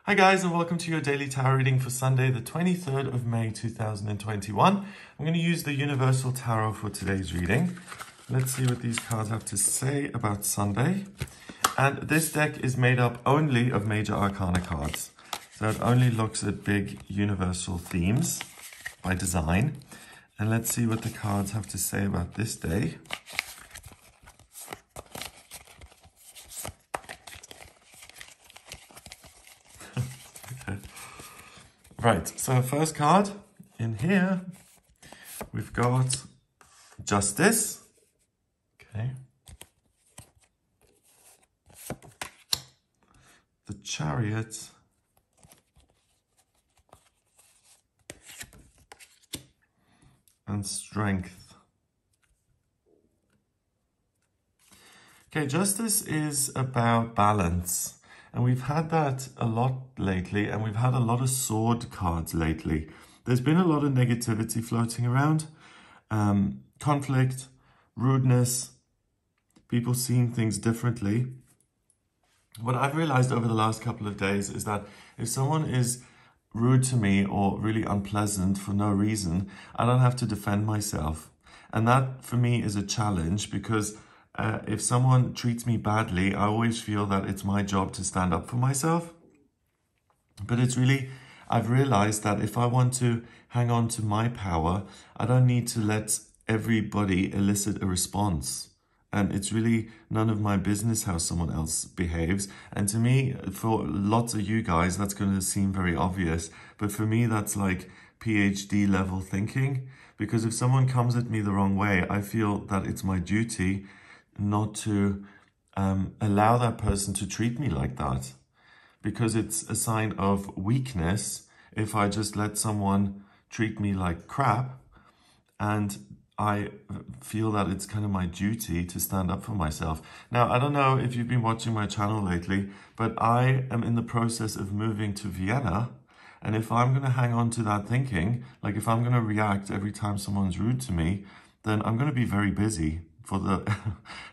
Hi guys, and welcome to your daily tarot reading for Sunday, the 23rd of May 2021. I'm going to use the Universal Tarot for today's reading. Let's see what these cards have to say about Sunday. And this deck is made up only of major arcana cards. So it only looks at big universal themes by design. And let's see what the cards have to say about this day. Right, so first card in here, we've got Justice. Okay. The Chariot. And Strength. Okay, Justice is about balance. And we've had that a lot lately, and we've had a lot of sword cards lately. There's been a lot of negativity floating around, conflict, rudeness, people seeing things differently. What I've realized over the last couple of days is that if someone is rude to me or really unpleasant for no reason, I don't have to defend myself. And that for me is a challenge because if someone treats me badly, I always feel that it's my job to stand up for myself. But it's really, I've realized that if I want to hang on to my power, I don't need to let everybody elicit a response. And it's really none of my business how someone else behaves. And to me, for lots of you guys, that's going to seem very obvious. But for me, that's like PhD level thinking. Because if someone comes at me the wrong way, I feel that it's my duty not to allow that person to treat me like that, because it's a sign of weakness if I just let someone treat me like crap, and I feel that it's kind of my duty to stand up for myself. Now, I don't know if you've been watching my channel lately, but I am in the process of moving to Vienna, and if I'm going to hang on to that thinking, like if I'm going to react every time someone's rude to me, then I'm going to be very busy for the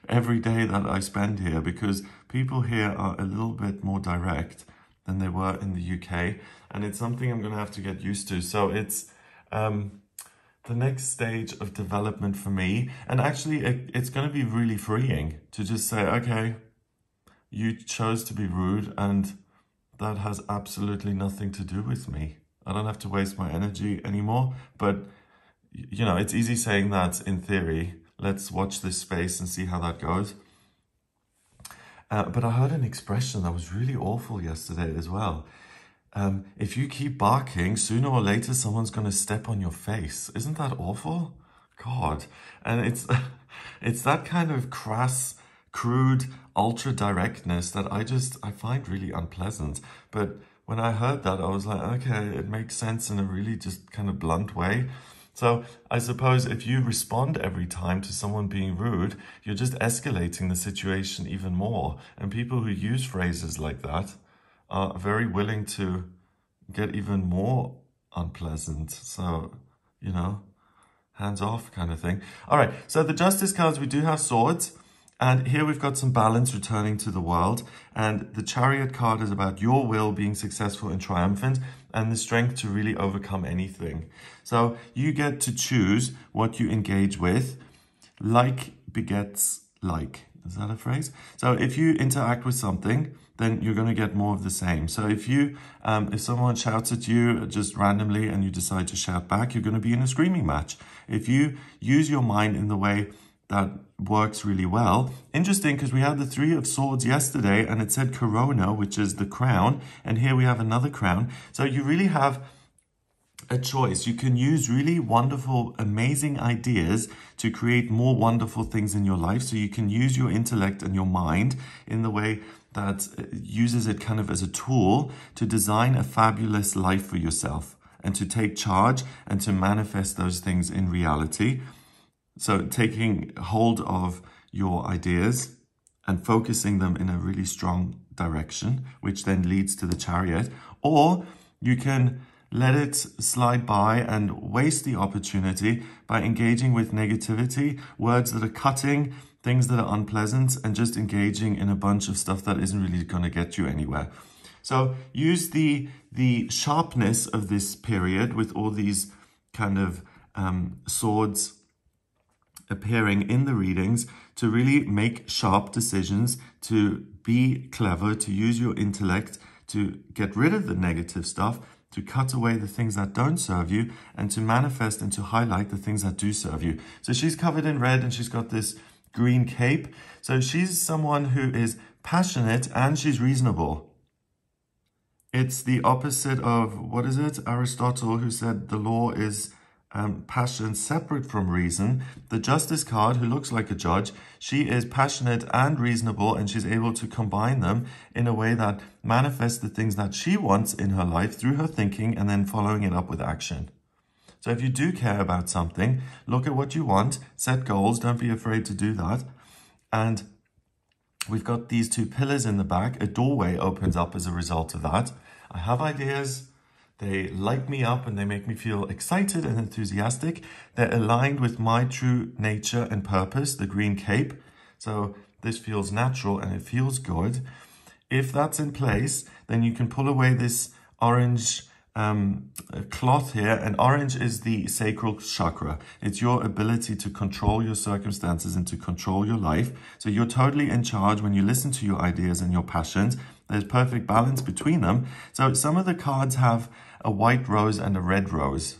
every day that I spend here, because people here are a little bit more direct than they were in the UK, and it's something I'm going to have to get used to. So it's the next stage of development for me, and actually it's going to be really freeing to just say, okay, you chose to be rude and that has absolutely nothing to do with me. I don't have to waste my energy anymore. But you know, it's easy saying that in theory. Let's watch this space and see how that goes. But I heard an expression that was really awful yesterday as well. If you keep barking, sooner or later, someone's going to step on your face. Isn't that awful? God. And it's that kind of crass, crude, ultra directness that I find really unpleasant. But when I heard that, I was like, okay, it makes sense in a really just kind of blunt way. So I suppose if you respond every time to someone being rude, you're just escalating the situation even more. And people who use phrases like that are very willing to get even more unpleasant. So, you know, hands off kind of thing. All right, so the Justice cards, we do have swords. And here we've got some balance returning to the world. And the Chariot card is about your will being successful and triumphant, and the strength to really overcome anything. So you get to choose what you engage with. Like begets like. Is that a phrase? So if you interact with something, then you're going to get more of the same. So if you, if someone shouts at you just randomly and you decide to shout back, you're going to be in a screaming match. If you use your mind in the way that works really well. Interesting, because we had the Three of Swords yesterday and it said Corona, which is the crown. And here we have another crown. So you really have a choice. You can use really wonderful, amazing ideas to create more wonderful things in your life. So you can use your intellect and your mind in the way that uses it kind of as a tool to design a fabulous life for yourself and to take charge and to manifest those things in reality. So taking hold of your ideas and focusing them in a really strong direction, which then leads to the Chariot. Or you can let it slide by and waste the opportunity by engaging with negativity, words that are cutting, things that are unpleasant, and just engaging in a bunch of stuff that isn't really going to get you anywhere. So use the sharpness of this period with all these kind of swords appearing in the readings to really make sharp decisions, to be clever, to use your intellect, to get rid of the negative stuff, to cut away the things that don't serve you, and to manifest and to highlight the things that do serve you. So she's covered in red and she's got this green cape. So she's someone who is passionate and she's reasonable. It's the opposite of, what is it? Aristotle, who said the law is passion separate from reason. The Justice card, who looks like a judge, she is passionate and reasonable, and she's able to combine them in a way that manifests the things that she wants in her life through her thinking and then following it up with action. So if you do care about something, look at what you want, set goals, don't be afraid to do that. And we've got these two pillars in the back. A doorway opens up as a result of that. I have ideas. They light me up and they make me feel excited and enthusiastic. They're aligned with my true nature and purpose, the green cape. So this feels natural and it feels good. If that's in place, then you can pull away this orange cloth here. And orange is the sacral chakra. It's your ability to control your circumstances and to control your life. So you're totally in charge when you listen to your ideas and your passions. There's perfect balance between them. So some of the cards have a white rose and a red rose,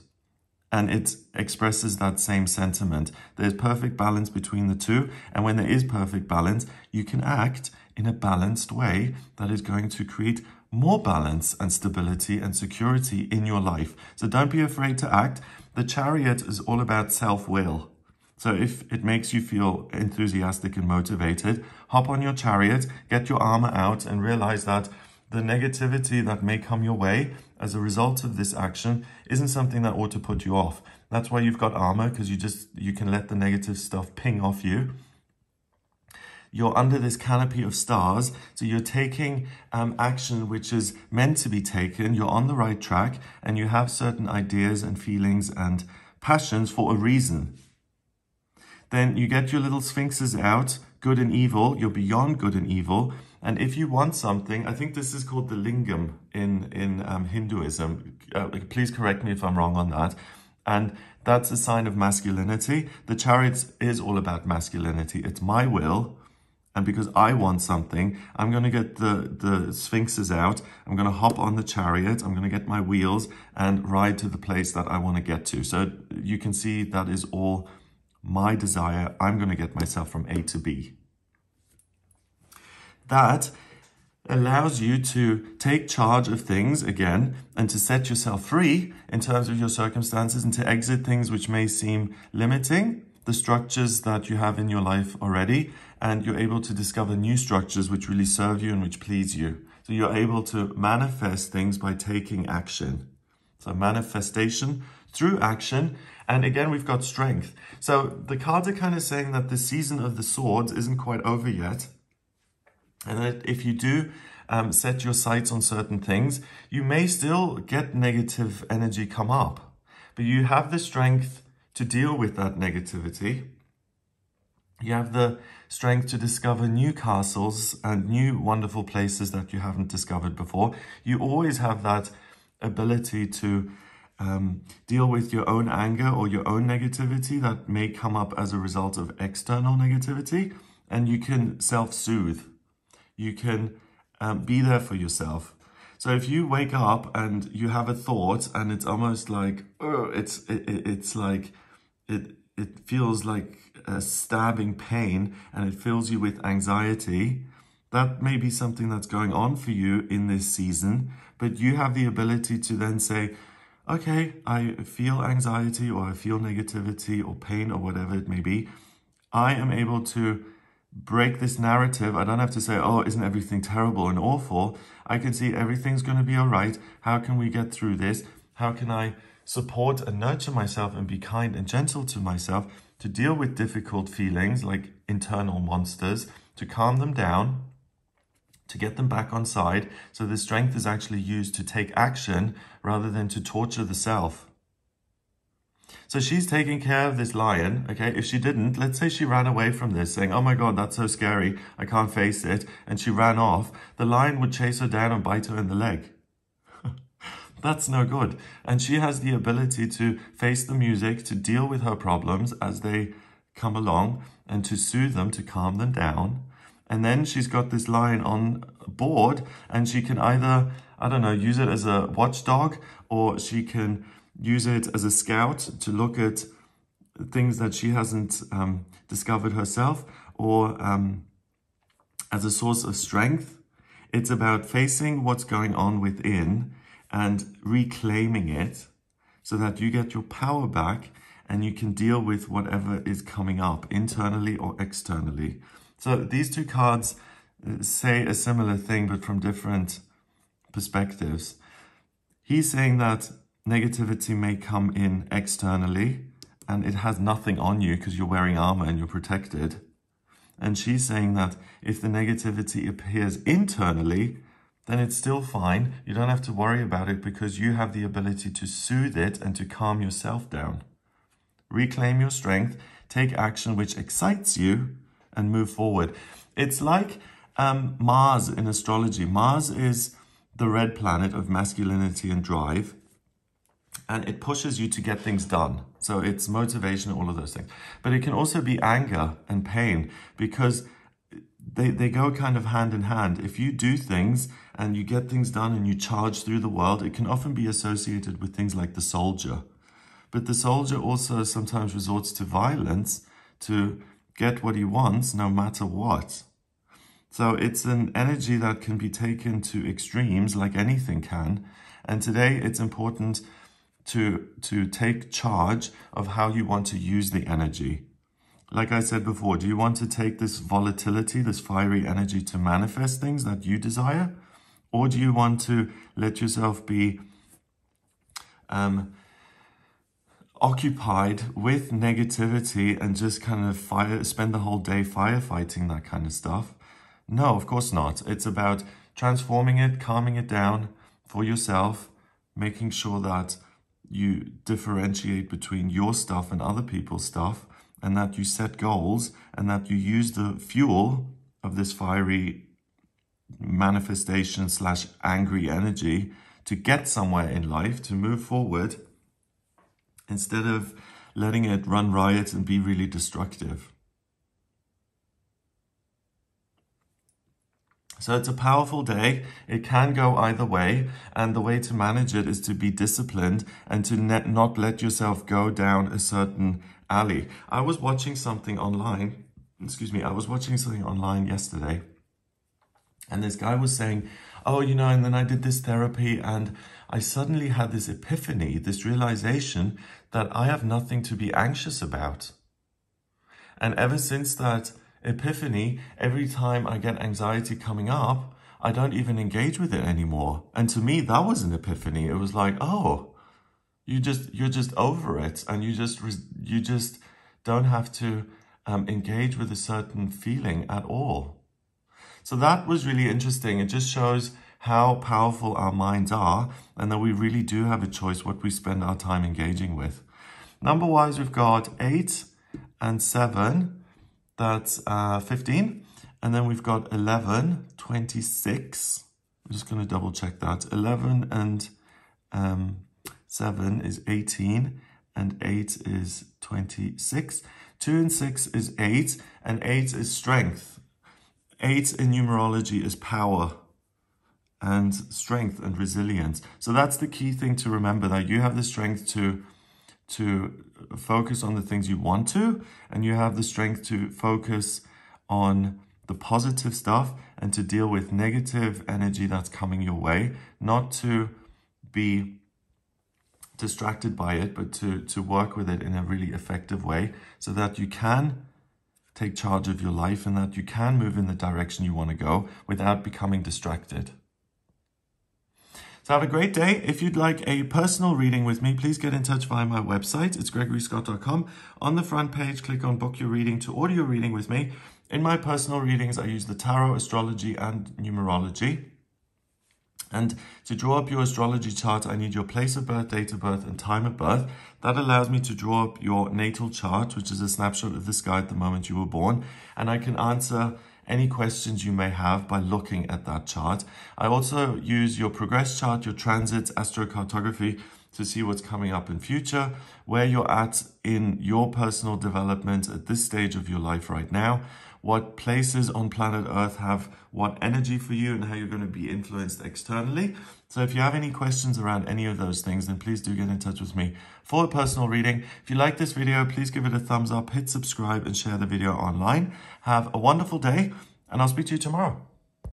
and it expresses that same sentiment. There's perfect balance between the two. And when there is perfect balance, you can act in a balanced way that is going to create more balance and stability and security in your life. So don't be afraid to act. The Chariot is all about self-will. So if it makes you feel enthusiastic and motivated, hop on your chariot, get your armor out, and realize that the negativity that may come your way as a result of this action isn't something that ought to put you off. That's why you've got armor, because you can let the negative stuff ping off you. You're under this canopy of stars, so you're taking action which is meant to be taken. You're on the right track, and you have certain ideas and feelings and passions for a reason. Then you get your little sphinxes out, good and evil. You're beyond good and evil. And if you want something, I think this is called the lingam in Hinduism. Please correct me if I'm wrong on that. And that's a sign of masculinity. The Chariot is all about masculinity. It's my will. And because I want something, I'm going to get the sphinxes out. I'm going to hop on the chariot. I'm going to get my wheels and ride to the place that I want to get to. So you can see that is all my desire. I'm going to get myself from A to B. That allows you to take charge of things again and to set yourself free in terms of your circumstances and to exit things which may seem limiting, the structures that you have in your life already, and you're able to discover new structures which really serve you and which please you. So you're able to manifest things by taking action. So manifestation through action. And again, we've got strength. So the cards are kind of saying that the season of the swords isn't quite over yet. And that if you do set your sights on certain things, you may still get negative energy come up. But you have the strength to deal with that negativity. You have the strength to discover new castles and new wonderful places that you haven't discovered before. You always have that ability to deal with your own anger or your own negativity that may come up as a result of external negativity, and you can self-soothe. You can be there for yourself. So if you wake up and you have a thought and it's almost like, it feels like a stabbing pain and it fills you with anxiety, that may be something that's going on for you in this season, but you have the ability to then say, okay, I feel anxiety or I feel negativity or pain or whatever it may be. I am able to break this narrative. I don't have to say, oh, isn't everything terrible and awful? I can see everything's going to be all right. How can we get through this? How can I support and nurture myself and be kind and gentle to myself to deal with difficult feelings like internal monsters, to calm them down, to get them back on side, so the strength is actually used to take action rather than to torture the self. So she's taking care of this lion, okay? If she didn't, let's say she ran away from this saying, oh my God, that's so scary, I can't face it, and she ran off, the lion would chase her down and bite her in the leg. That's no good. And she has the ability to face the music, to deal with her problems as they come along, and to soothe them, to calm them down. And then she's got this lion on board, and she can either, I don't know, use it as a watchdog, or she can use it as a scout to look at things that she hasn't discovered herself, or as a source of strength. It's about facing what's going on within and reclaiming it so that you get your power back and you can deal with whatever is coming up internally or externally. So these two cards say a similar thing, but from different perspectives. He's saying that negativity may come in externally and it has nothing on you because you're wearing armor and you're protected. And she's saying that if the negativity appears internally, then it's still fine. You don't have to worry about it because you have the ability to soothe it and to calm yourself down. Reclaim your strength, take action which excites you, and move forward. It's like Mars in astrology. Mars is the red planet of masculinity and drive, and it pushes you to get things done. So it's motivation, all of those things. But it can also be anger and pain because they go kind of hand in hand. If you do things and you get things done and you charge through the world, it can often be associated with things like the soldier. But the soldier also sometimes resorts to violence to get what he wants no matter what. So it's an energy that can be taken to extremes like anything can. And today it's important to take charge of how you want to use the energy. Like I said before, do you want to take this volatility, this fiery energy to manifest things that you desire? Or do you want to let yourself be occupied with negativity and just kind of spend the whole day firefighting that kind of stuff? No, of course not. It's about transforming it, calming it down for yourself, making sure that you differentiate between your stuff and other people's stuff, and that you set goals and that you use the fuel of this fiery manifestation / angry energy to get somewhere in life, to move forward, instead of letting it run riot and be really destructive. So it's a powerful day. It can go either way. And the way to manage it is to be disciplined and to not let yourself go down a certain alley. I was watching something online. I was watching something online yesterday. And this guy was saying, oh, you know, and then I did this therapy and I suddenly had this epiphany, this realization that I have nothing to be anxious about. And ever since that epiphany, every time I get anxiety coming up, I don't even engage with it anymore. And to me, that was an epiphany. It was like, oh, you're just over it, and you just don't have to engage with a certain feeling at all. So that was really interesting. It just shows how powerful our minds are, and that we really do have a choice what we spend our time engaging with. Number-wise, we've got 8 and 7. That's 15. And then we've got 11, 26. I'm just going to double check that. 11 and 7 is 18, and 8 is 26. 2 and 6 is 8, and 8 is strength. 8 in numerology is power and strength and resilience. So that's the key thing to remember, that you have the strength to focus on the things you want to, and you have the strength to focus on the positive stuff and to deal with negative energy that's coming your way, not to be distracted by it, but to work with it in a really effective way so that you can take charge of your life and that you can move in the direction you want to go without becoming distracted. So have a great day. If you'd like a personal reading with me, please get in touch via my website. It's gregoryscott.com. On the front page, click on Book Your Reading to order your reading with me. In my personal readings, I use the tarot, astrology, and numerology. And to draw up your astrology chart, I need your place of birth, date of birth, and time of birth. That allows me to draw up your natal chart, which is a snapshot of the sky at the moment you were born. And I can answer any questions you may have by looking at that chart. I also use your progress chart, your transits, astrocartography, to see what's coming up in future, where you're at in your personal development at this stage of your life right now, what places on planet Earth have what energy for you, and how you're going to be influenced externally. So if you have any questions around any of those things, then please do get in touch with me for a personal reading. If you like this video, please give it a thumbs up, hit subscribe, and share the video online. Have a wonderful day, and I'll speak to you tomorrow.